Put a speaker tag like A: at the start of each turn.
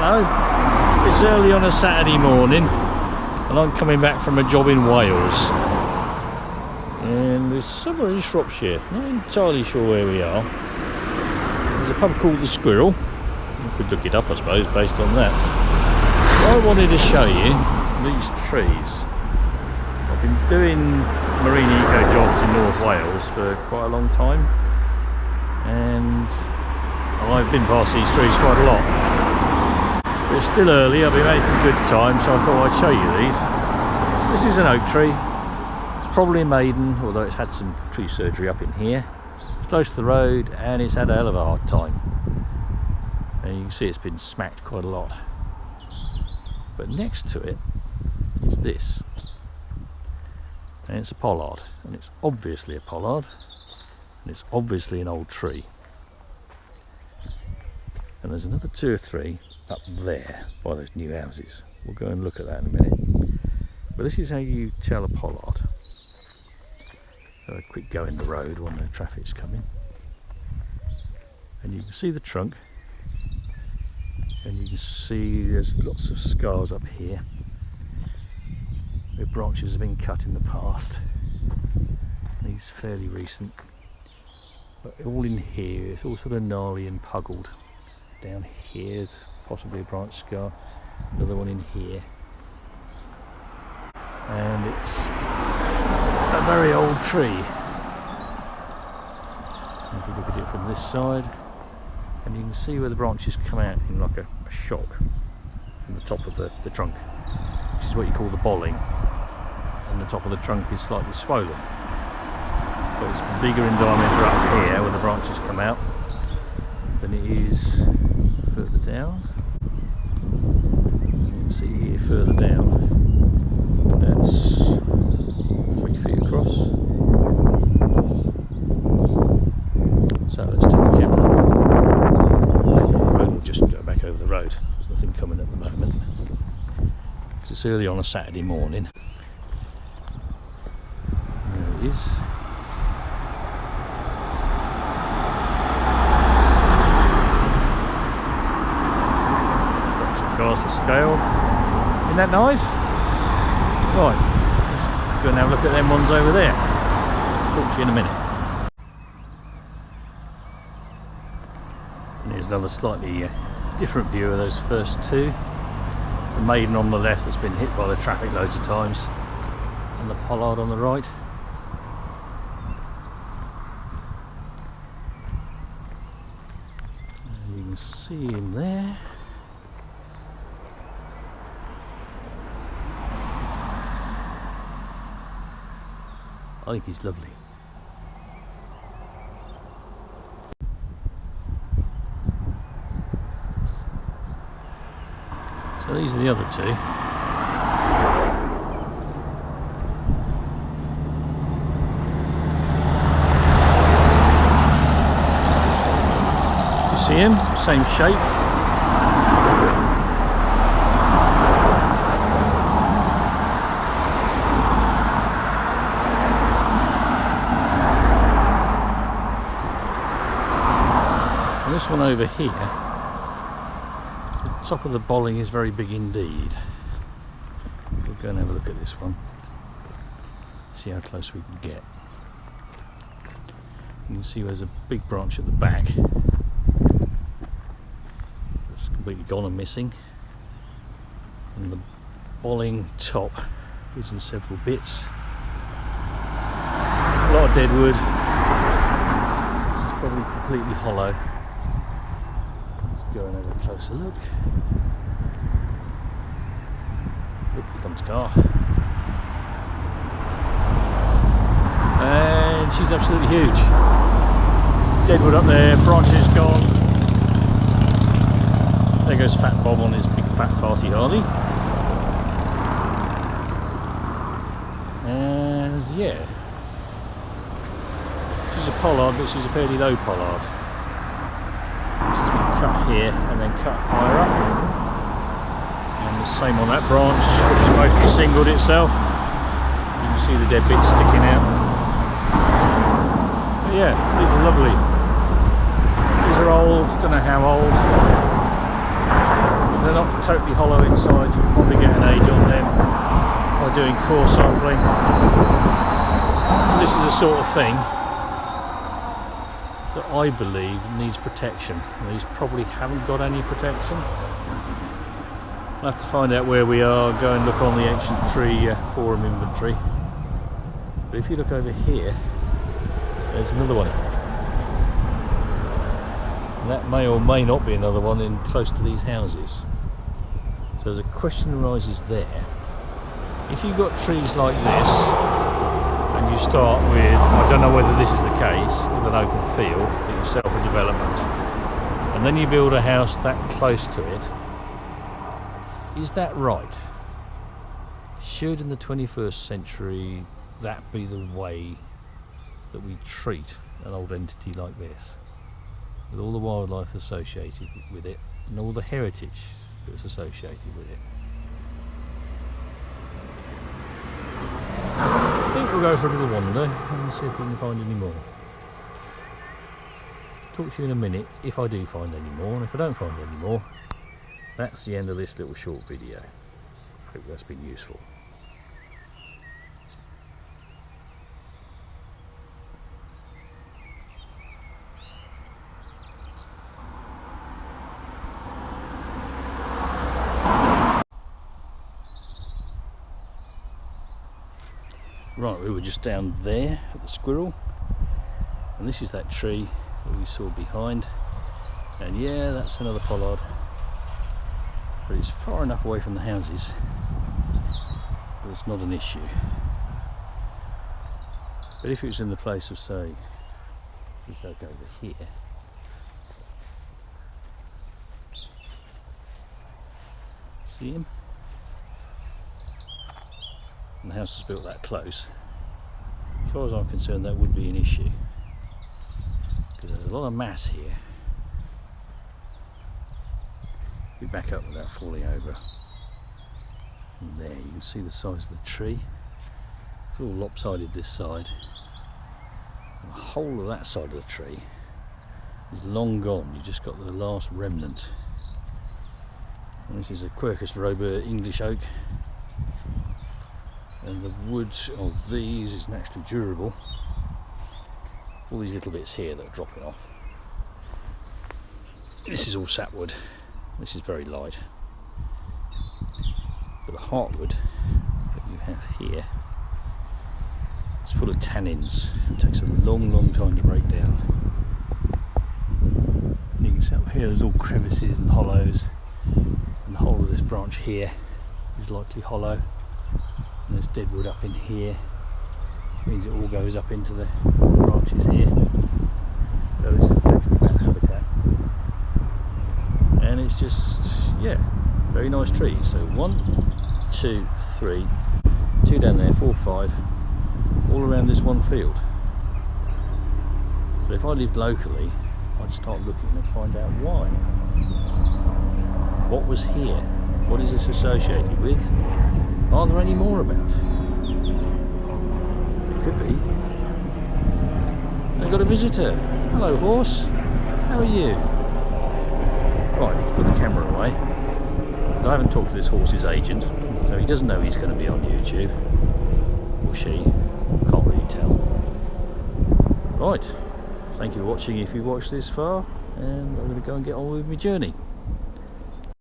A: Hello, it's early on a Saturday morning and I'm coming back from a job in Wales, and we're somewhere in Shropshire, not entirely sure where we are. There's a pub called the Squirrel. You could look it up, I suppose, based on that. I wanted to show you these trees. I've been doing marine eco jobs in North Wales for quite a long time, and I've been past these trees quite a lot. But it's still early, I'll be making good time, so I thought I'd show you these. This is an oak tree. It's probably a maiden, although it's had some tree surgery up in here. It's close to the road and it's had a hell of a hard time. And you can see it's been smacked quite a lot. But next to it is this. And it's a pollard. And it's obviously a pollard. And it's obviously an old tree. And there's another 2 or 3 up there by those new houses. We'll go and look at that in a minute. But this is how you tell a pollard. So a quick go in the road when the traffic's coming. And you can see the trunk. And you can see there's lots of scars up here where branches have been cut in the past. These fairly recent. But all in here, it's all sort of gnarly and puggled. Down here's possibly a branch scar, another one in here, and it's a very old tree. If you look at it from this side, and you can see where the branches come out in like a shock from the top of the trunk, which is what you call the bolling, and the top of the trunk is slightly swollen. So it's bigger in diameter up here where the branches come out than it is further down. You can see here further down, that's 3 feet across. So let's turn the camera off, back over the road, and just go back over the road. There's nothing coming at the moment because it's early on a Saturday morning. There it is. Cars for scale. Isn't that nice? Right, let's go and have a look at them ones over there. Talk to you in a minute. And here's another slightly different view of those first 2. The maiden on the left that's been hit by the traffic loads of times, and the pollard on the right. And you can see him there. I think he's lovely. So these are the other 2. Do you see him? Same shape. This one over here, the top of the bolling is very big indeed. We'll go and have a look at this one, see how close we can get. You can see there's a big branch at the back that's completely gone and missing, and the bolling top is in several bits. A lot of dead wood. This is probably completely hollow. Go and have a closer look. Oop, here comes the car. And she's absolutely huge. Deadwood up there, branches gone. There goes Fat Bob on his big fat farty Harley. And yeah, she's a pollard, but she's a fairly low pollard. Cut here and then cut higher up, and the same on that branch, which mostly singled itself. You can see the dead bits sticking out. But yeah, these are lovely. These are old, don't know how old. If they're not totally hollow inside. You can probably get an age on them by doing core sampling. And this is the sort of thing that I believe needs protection. These probably haven't got any protection. I'll have to find out where we are, go and look on the ancient tree forum inventory. But if you look over here, there's another one. And that may or may not be another one in close to these houses. So the question arises there. If you've got trees like this, and you start with, I don't know whether this is the case, with an open field for yourself a development, and then you build a house that close to it, is that right? Should in the 21st century that be the way that we treat an old entity like this, with all the wildlife associated with it and all the heritage that's associated with it? I think we'll go for a little wander and see if we can find any more. Talk to you in a minute if I do find any more, and if I don't find any more, that's the end of this little short video. Hope that's been useful. Right, we were just down there at the squirrel, and this is that tree that we saw behind, and yeah, that's another pollard, but it's far enough away from the houses that it's not an issue. But if it was in the place of, say, let's go over here, see him? And the house was built that close, as far as I'm concerned that would be an issue, because there's a lot of mass here. We back up without falling over. And there you can see the size of the tree. It's all lopsided this side, and the whole of that side of the tree is long gone. You've just got the last remnant. And this is a Quercus robur English oak, and the wood of these is naturally durable. All these little bits here that are dropping off. This is all sapwood. This is very light. But the heartwood that you have here is full of tannins. It takes a long time to break down. And you can see up here there's all crevices and hollows, and the whole of this branch here is likely hollow. And there's dead wood up in here, which means it all goes up into the branches here. So this is actually bat habitat, and it's just, yeah, very nice trees. So 1, 2, 3, 2 down there, 4, 5, all around this one field. So if I lived locally, I'd start looking and find out why. What was here? What is this associated with? Are there any more about? It could be. I've got a visitor. Hello, horse. How are you? Right, let's put the camera away, because I haven't talked to this horse's agent, so he doesn't know he's going to be on YouTube. Or she. Can't really tell. Right. Thank you for watching if you watched this far, and I'm going to go and get on with my journey.